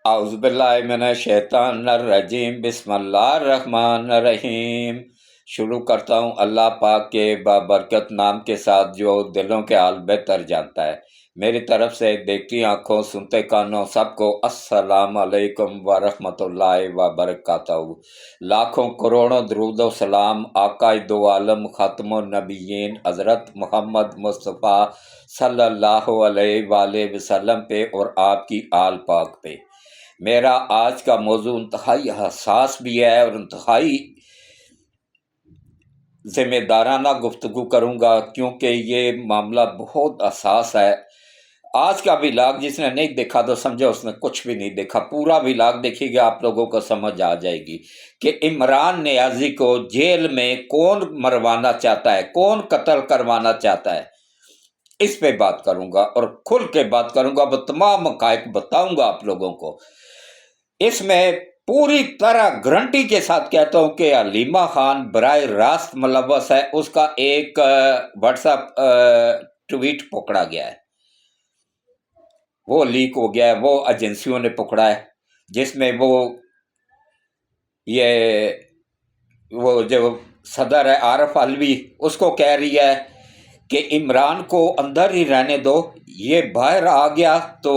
اعوذ باللہ من الشیطان الرجیم، بسم اللہ الرحمن الرحیم۔ شروع کرتا ہوں اللہ پاک کے بابرکت نام کے ساتھ جو دلوں کے حال بہتر جانتا ہے۔ میری طرف سے دیکھتی آنکھوں سنتے کانوں سب کو السلام علیکم ورحمۃ اللہ وبرکاتہ۔ لاکھوں کروڑوں درود و سلام آقا دو عالم ختم النبیین حضرت محمد مصطفیٰ صلی اللہ علیہ وآلہ وسلم پہ اور آپ کی آل پاک پہ۔ میرا آج کا موضوع انتہائی حساس بھی ہے اور انتہائی ذمہ دارانہ گفتگو کروں گا، کیونکہ یہ معاملہ بہت حساس ہے۔ آج کا ولاگ جس نے نہیں دیکھا تو سمجھو اس نے کچھ بھی نہیں دیکھا۔ پورا ولاگ دیکھیے گا، آپ لوگوں کو سمجھ آ جائے گی کہ عمران نیازی کو جیل میں کون مروانا چاہتا ہے، کون قتل کروانا چاہتا ہے۔ اس پہ بات کروں گا اور کھل کے بات کروں گا، وہ تمام حقائق بتاؤں گا آپ لوگوں کو۔ اس میں پوری طرح گارنٹی کے ساتھ کہتا ہوں کہ حلیمہ خان براہ راست ملوث ہے۔ اس کا ایک واٹس ایپ ٹویٹ پکڑا گیا ہے، وہ لیک ہو گیا ہے، وہ ایجنسیوں نے پکڑا ہے، جس میں وہ جو صدر ہے عارف علوی اس کو کہہ رہی ہے کہ عمران کو اندر ہی رہنے دو، یہ باہر آ گیا تو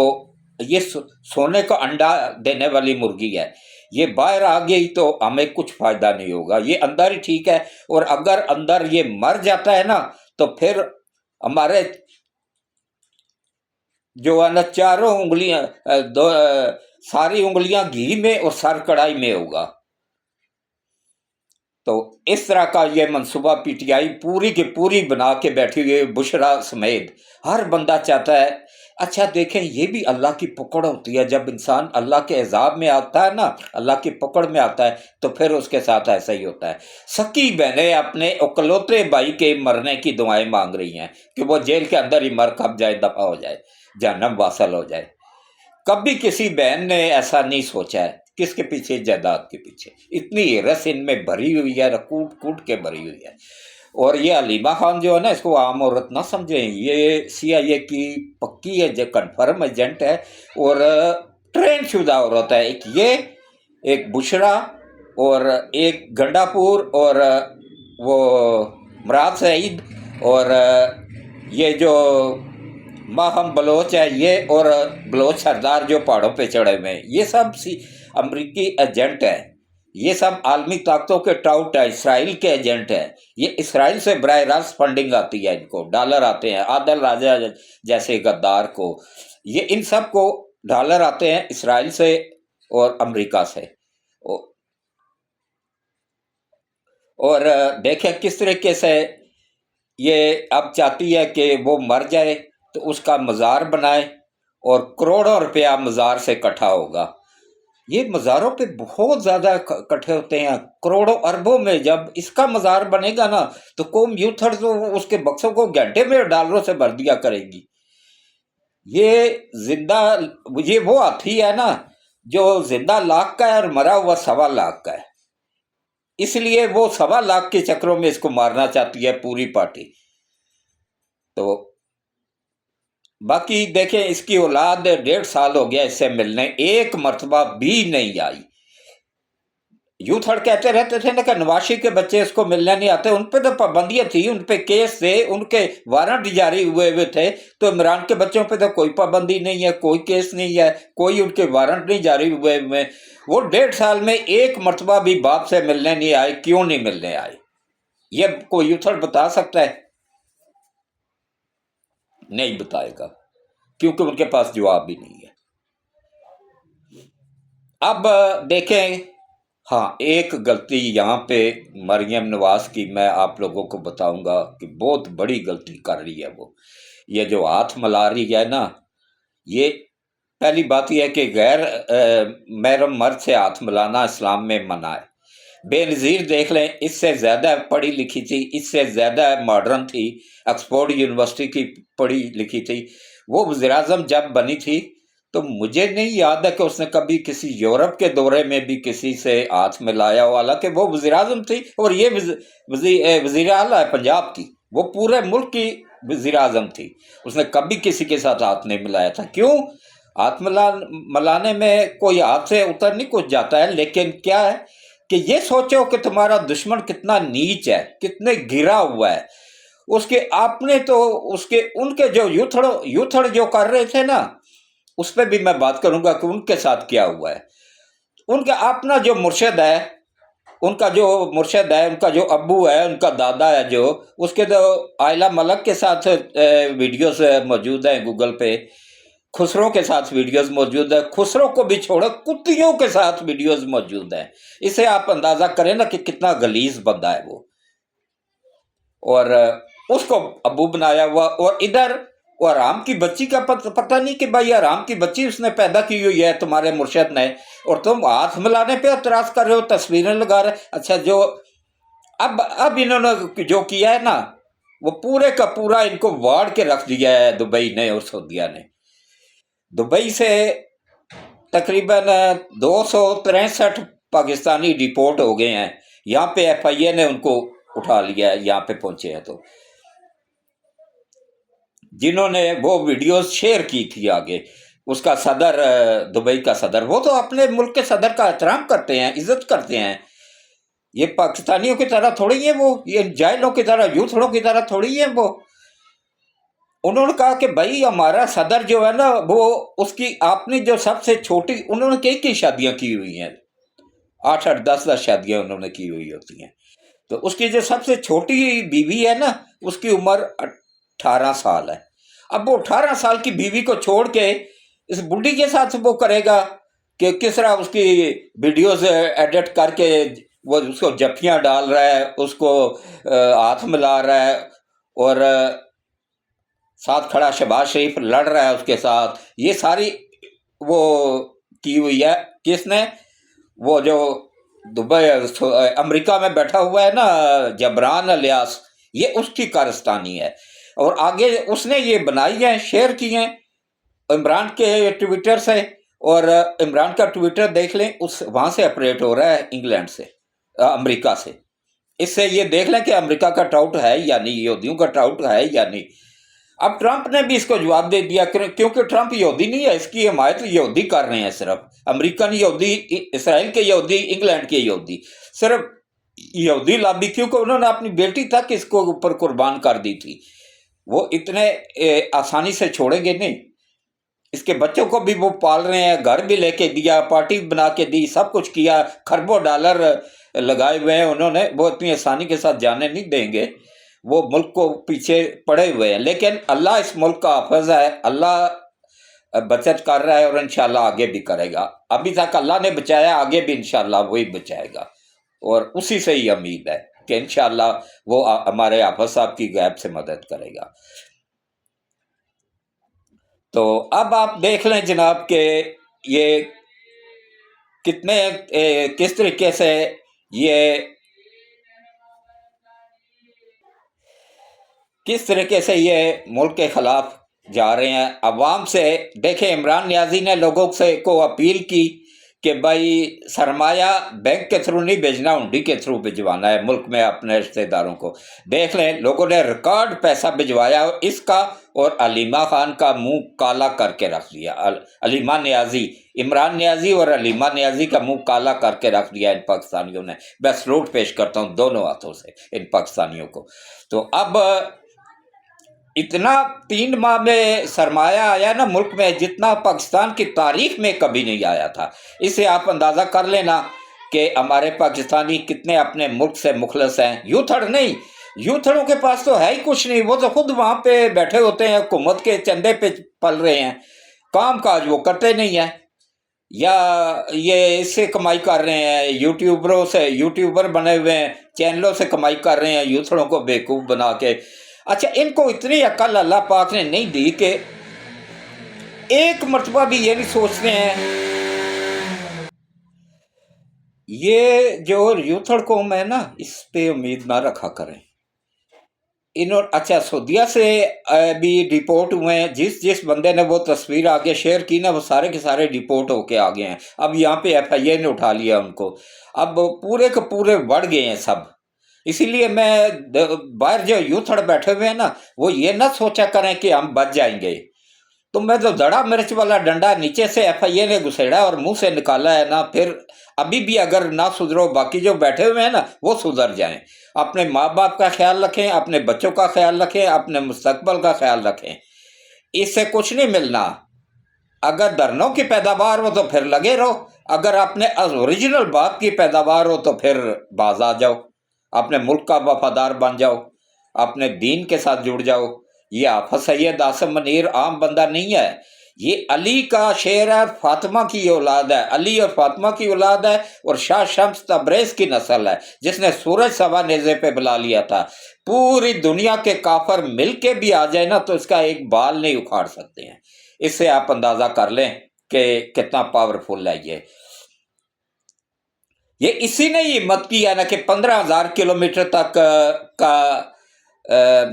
یہ سونے کا انڈا دینے والی مرغی ہے، یہ باہر آ گئی تو ہمیں کچھ فائدہ نہیں ہوگا، یہ اندر ہی ٹھیک ہے۔ اور اگر اندر یہ مر جاتا ہے نا تو پھر ہمارے جو ہے نا چاروں انگلیاں ساری انگلیاں گھی میں اور سر کڑائی میں ہوگا۔ تو اس طرح کا یہ منصوبہ پی ٹی آئی پوری کی پوری بنا کے بیٹھی ہوئی ہے، بشرا سمیت ہر بندہ چاہتا ہے۔ اچھا دیکھیں، یہ بھی اللہ کی پکڑ ہوتی ہے، جب انسان اللہ کے عذاب میں آتا ہے نا، اللہ کی پکڑ میں آتا ہے تو پھر اس کے ساتھ ایسا ہی ہوتا ہے۔ سکی بہنیں اپنے اکلوتے بھائی کے مرنے کی دعائیں مانگ رہی ہیں کہ وہ جیل کے اندر ہی مر کب جائے، دفع ہو جائے، جہنم واصل ہو جائے۔ کبھی کسی بہن نے ایسا نہیں سوچا ہے۔ کس کے پیچھے؟ جائیداد کے پیچھے۔ اتنی رس ان میں بھری ہوئی ہے، کوٹ کوٹ کے بھری ہوئی ہے۔ اور یہ حلیمہ خان جو ہے نا، اس کو عام عورت نہ سمجھیں، یہ سی آئی اے کی پکی ہے، جو کنفرم ایجنٹ ہے اور ٹرین شدہ عورت ہے۔ ایک یہ، ایک بشرا اور ایک گنڈا پور اور وہ مراد سعید اور یہ جو ماہم بلوچ ہے یہ، اور بلوچ سردار جو پہاڑوں پہ چڑھے ہوئے ہیں، یہ سب امریکی ایجنٹ ہیں، یہ سب عالمی طاقتوں کے ٹاؤٹ ہیں، اسرائیل کے ایجنٹ ہیں۔ یہ اسرائیل سے براہ راست فنڈنگ آتی ہے، ان کو ڈالر آتے ہیں، عادل راجہ جیسے غدار کو، یہ ان سب کو ڈالر آتے ہیں اسرائیل سے اور امریکہ سے۔ اور دیکھیں کس طریقے سے یہ اب چاہتی ہے کہ وہ مر جائے تو اس کا مزار بنائے اور کروڑوں روپیہ مزار سے اکٹھا ہوگا۔ یہ مزاروں پہ بہت زیادہ اکٹھے ہوتے ہیں، کروڑوں اربوں میں۔ جب اس کا مزار بنے گا نا تو قوم یوں تھڑ تو اس کے بکسوں کو گھنٹے میں ڈالروں سے بھر دیا کرے گی۔ یہ زندہ، یہ وہ ہاتھی ہے نا جو زندہ لاکھ کا ہے اور مرا ہوا 1.25 کا ہے، اس لیے وہ 1.25 کے چکروں میں اس کو مارنا چاہتی ہے پوری پارٹی۔ تو باقی دیکھیں، اس کی اولاد 1.5 سال ہو گیا اس سے ملنے، ایک مرتبہ بھی نہیں آئی۔ یوں تھڑ کہتے رہتے تھے نا کہ نواشی کے بچے اس کو ملنے نہیں آتے، ان پہ تو پابندیاں تھی، ان پہ کیس تھے، ان کے وارنٹ جاری ہوئے تھے۔ تو عمران کے بچوں پہ تو کوئی پابندی نہیں ہے، کوئی کیس نہیں ہے، کوئی ان کے وارنٹ نہیں جاری ہوئے۔ وہ 1.5 سال میں ایک مرتبہ بھی باپ سے ملنے نہیں آئے۔ کیوں نہیں ملنے آئے؟ یہ کوئی یوں تھڑ بتا سکتا ہے؟ نہیں بتائے گا، کیونکہ ان کے پاس جواب بھی نہیں ہے۔ اب دیکھیں، ہاں ایک غلطی یہاں پہ مریم نواز کی میں آپ لوگوں کو بتاؤں گا کہ بہت بڑی غلطی کر رہی ہے وہ۔ یہ جو ہاتھ ملا رہی ہے نا، یہ پہلی بات یہ ہے کہ غیر محرم مرد سے ہاتھ ملانا اسلام میں منع ہے۔ بے نظیر دیکھ لیں، اس سے زیادہ پڑھی لکھی تھی، اس سے زیادہ ماڈرن تھی، آکسفورڈ یونیورسٹی کی پڑھی لکھی تھی۔ وہ وزیر اعظم جب بنی تھی تو مجھے نہیں یاد ہے کہ اس نے کبھی کسی یورپ کے دورے میں بھی کسی سے ہاتھ ملایا ہو، حالانکہ وہ وزیر اعظم تھی اور یہ وزیر اعلیٰ ہے پنجاب کی، وہ پورے ملک کی وزیر اعظم تھی، اس نے کبھی کسی کے ساتھ ہاتھ نہیں ملایا تھا۔ کیوں؟ हाथ मिलाने में कोई हाथ से उतर नहीं कुछ जाता है, लेकिन क्या है कि ये सोचो कि तुम्हारा दुश्मन कितना नीच है, कितने गिरा हुआ है। उसके आपने तो उसके उनके जो यूथड़ जो कर रहे थे ना, उस पर भी मैं बात करूंगा कि उनके साथ क्या हुआ है। उनका अपना जो मुर्शद है, उनका जो अब्बू है, उनका दादा है, जो उसके तो आयला मलक के साथ वीडियोस मौजूद हैं गूगल पे। खुसरो के साथ वीडियोस मौजूद है, खुसरो को भी छोड़ो कुत्तियों के साथ वीडियोस मौजूद हैं। इसे आप अंदाजा करें ना कि कितना गलीज बंदा है वो। और उसको अबू बनाया हुआ, और इधर वो हराम की बच्ची का पता नहीं कि भाई हराम की बच्ची उसने पैदा की हुई है तुम्हारे मुर्शद ने, और तुम हाथ मिलाने पे एतराज कर रहे हो, तस्वीरें लगा रहे। अच्छा, जो अब इन्होंने जो किया है ना, वो पूरे का पूरा इनको वाड़ के रख दिया है दुबई ने और सऊदीया ने। दुबई से तकरीबन 263 पाकिस्तानी डिपोर्ट हो गए हैं। यहाँ पे FIA ने उनको उठा लिया है, यहाँ पे पहुंचे हैं। तो जिन्होंने वो वीडियोस शेयर की थी आगे, उसका सदर, दुबई का सदर, वो तो अपने मुल्क के सदर का एहतराम करते हैं, इज्जत करते हैं। ये पाकिस्तानियों की तरह थोड़ी है वो, ये जाहिलों की तरह, यूथड़ों की तरह थोड़ी है वो। उन्होंने कहा कि भाई हमारा सदर जो है ना, वो उसकी आपने जो सबसे छोटी, उन्होंने कई शादियां की हुई हैं, 8-8 10-10 शादियां उन्होंने की हुई होती हैं। तो उसकी जो सबसे छोटी बीवी है ना, उसकी उम्र 18 साल है। अब वो 18 साल की बीवी को छोड़ के इस बुढ़ी के साथ वो करेगा कि किस तरह उसकी वीडियोस एडिट करके वो उसको जफ्फियां डाल रहा है, उसको हाथ मिला रहा है, और साथ खड़ा शहबाज शरीफ लड़ रहा है उसके साथ। ये सारी वो की हुई है किसने, वो जो दुबई अमेरिका में बैठा हुआ है ना, जबरान अलियास, ये उसकी कारस्तानी है। और आगे उसने ये बनाई है, शेयर की हैं इमरान के ट्विटर से। और इमरान का ट्विटर देख लें, उस वहां से ऑपरेट हो रहा है, इंग्लैंड से, अमेरिका से। इससे ये देख लें कि अमेरिका का टाउट है या नहीं, यहूदियों का टाउट है या नहीं। अब ट्रंप ने भी इसको जवाब दे दिया, क्योंकि ट्रंप यहूदी नहीं है, इसकी हिमायत यहूदी कर रहे हैं, सिर्फ अमेरिकन यहूदी, इसराइल के यहूदी, इंग्लैंड के यहूदी, सिर्फ यहूदी लॉबी, क्योंकि उन्होंने अपनी बेटी तक इसको ऊपर कुर्बान कर दी थी। वो इतने आसानी से छोड़ेंगे नहीं। इसके बच्चों को भी वो पाल रहे हैं, घर भी लेके दिया, पार्टी बना के दी, सब कुछ किया, खरबों डॉलर लगाए हुए हैं उन्होंने। वो इतनी आसानी के साथ जाने नहीं देंगे, वो मुल्क को पीछे पड़े हुए हैं। लेकिन अल्लाह इस मुल्क का हाफिज है, अल्लाह बचत कर रहा है, और इंशाल्लाह आगे भी करेगा। अभी तक अल्लाह ने बचाया, आगे भी इंशाल्लाह वही बचाएगा, और उसी से ही उम्मीद है कि इंशाल्लाह वो हमारे हाफिज साहब की गैब से मदद करेगा। तो अब आप देख लें जनाब के ये कितने किस तरीके से ये मुल्क के खिलाफ जा रहे हैं। अवाम से देखें, इमरान नियाजी ने लोगों से को अपील की कि भाई सरमाया बैंक के थ्रू नहीं भेजना, हुंडी के थ्रू भिजवाना है मुल्क में अपने रिश्तेदारों को। देख लें, लोगों ने रिकॉर्ड पैसा भिजवाया, और इसका और अलीमा खान का मुंह काला करके रख दिया। अलीमा नियाजी, इमरान नियाजी और अलीमा नियाजी का मुंह काला करके रख दिया इन पाकिस्तानियों ने। मैं सलूट पेश करता हूँ दोनों हाथों से इन पाकिस्तानियों को। तो अब इतना 3 माह में सरमाया आया ना मुल्क में, जितना पाकिस्तान की तारीख में कभी नहीं आया था। इससे आप अंदाज़ा कर लेना कि हमारे पाकिस्तानी कितने अपने मुल्क से मुखलस हैं। यूथड़ नहीं, यूथड़ों के पास तो है ही कुछ नहीं, वो तो खुद वहाँ पे बैठे होते हैं, हुकूमत के चंदे पे पल रहे हैं, काम काज वो करते नहीं हैं, या ये इससे कमाई कर रहे हैं, यूट्यूबरों से, यूट्यूबर बने हुए हैं, चैनलों से कमाई कर रहे हैं यूथड़ों को बेवकूफ़ बना के। अच्छा, इनको इतनी अकल अल्लाह पाक ने नहीं दी कि एक मर्तबा भी ये नहीं सोचते हैं। ये जो यूथड़ कौम है ना, इस पे उम्मीद ना रखा करें। इन्होंने अच्छा सऊदीया से भी डिपोर्ट हुए हैं। जिस बंदे ने वो तस्वीर आगे शेयर की ना, वो सारे के सारे डिपोर्ट होके आ गए हैं। अब यहाँ पे FIA ने उठा लिया उनको, अब पूरे के पूरे बढ़ गए हैं सब। इसीलिए मैं बाहर जो यूथड़ बैठे हुए हैं ना, वो ये ना सोचा करें कि हम बच जाएंगे। तुम्हें तो दड़ा मिर्च वाला डंडा नीचे से FIA ने घुसेड़ा और मुंह से निकाला है ना, फिर अभी भी अगर ना सुधरो, बाकी जो बैठे हुए हैं ना वो सुधर जाएं। अपने माँ बाप का ख्याल रखें, अपने बच्चों का ख्याल रखें, अपने मुस्तकबल का ख्याल रखें। इससे कुछ नहीं मिलना। अगर धरनों की पैदावार हो तो फिर लगे रहो, अगर अपने ओरिजिनल बाप की पैदावार हो तो फिर बाज आ जाओ, अपने मुल्क का वफादार बन जाओ, अपने दीन के साथ जुड़ जाओ। ये हाफिज सैयद आसिम मुनीर आम बंदा नहीं है, ये अली का शेर है, फातिमा की औलाद है, अली और फातिमा की औलाद है, और शाह शम्स तबरेज की नस्ल है, जिसने सूरज सवा नेज़े पे बुला लिया था। पूरी दुनिया के काफर मिल के भी आ जाए ना तो इसका एक बाल नहीं उखाड़ सकते हैं। इससे आप अंदाजा कर लें कि कितना पावरफुल है ये इसी ने हिम्मत की है ना कि 15,000 किलोमीटर तक का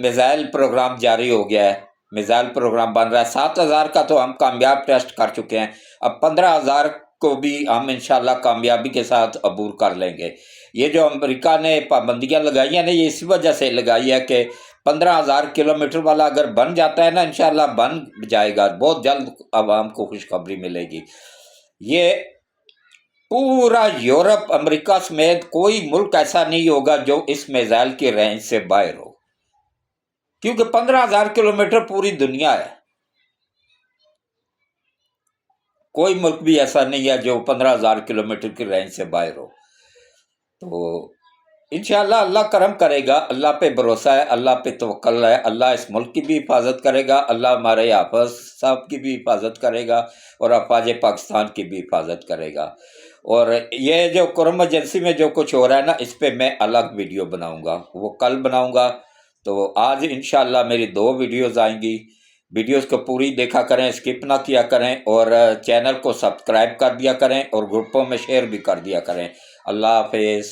मिसाइल प्रोग्राम जारी हो गया है, मिसाइल प्रोग्राम बन रहा है। 7,000 का तो हम कामयाब टेस्ट कर चुके हैं, अब 15,000 को भी हम इंशाल्लाह कामयाबी के साथ अबूर कर लेंगे। ये जो अमेरिका ने पाबंदियां लगाई हैं ना, ये इसी वजह से लगाई है कि 15,000 किलोमीटर वाला अगर बन जाता है ना, इंशाल्लाह बन जाएगा, बहुत जल्द आवाम को खुशखबरी मिलेगी। ये पूरा यूरोप अमेरिका समेत कोई मुल्क ऐसा नहीं होगा जो इस मिसाइल की रेंज से बाहर हो, क्योंकि 15,000 किलोमीटर पूरी दुनिया है। कोई मुल्क भी ऐसा नहीं है जो 15,000 किलोमीटर की रेंज से बाहर हो। तो इंशाल्लाह अल्लाह करम करेगा, अल्लाह पे भरोसा है, अल्लाह पे तवक्कल है। अल्लाह इस मुल्क की भी हिफाजत करेगा, अल्लाह हमारे हाफिज साहब की भी हिफाजत करेगा, और अफवाज पाकिस्तान की भी हिफाजत करेगा। और ये जो कुरम एजेंसी में जो कुछ हो रहा है ना, इस पे मैं अलग वीडियो बनाऊंगा, वो कल बनाऊंगा। तो आज इंशाल्लाह मेरी 2 वीडियोस आएंगी। वीडियोस को पूरी देखा करें, स्किप ना किया करें, और चैनल को सब्सक्राइब कर दिया करें, और ग्रुपों में शेयर भी कर दिया करें। अल्लाह हाफिज़।